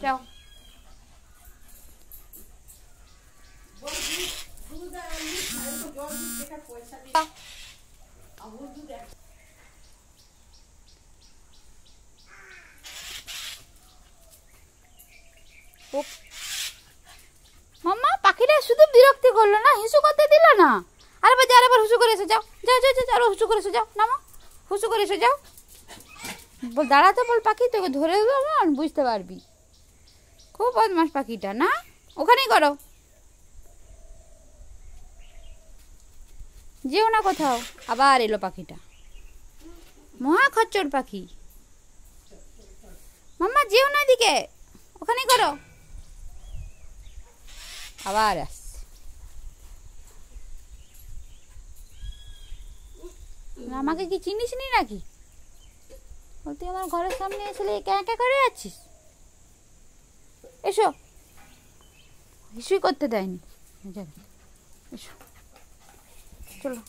যাও। মাম্মা পাখিটা শুধু বিরক্তি করলো না, হিসু করতে দিল না। আরেবার হুসু করে এসে যাও, যাও যাও যাও, আরো হুসু করে এসে যাও, নামো হুসু করে এসে যাও। বল দাঁড়াতে বল, পাখি তোকে ধরে দেবো না, বুঝতে পারবি। খুব বদমাস পাখিটা না, ওখানেই করো, যেও না কোথাও। আবার এলো পাখিটা, মহা খচ্চর পাখি। মাম্মা যেও না এদিকে, ওখানেই করো। আবার আসছে। আমাকে কি চিনিস নি নাকি? বলতে আমার ঘরের সামনে এসে একা একা করে আছিস। এসো, কিছুই করতে দেয়নি। এসো, চলো।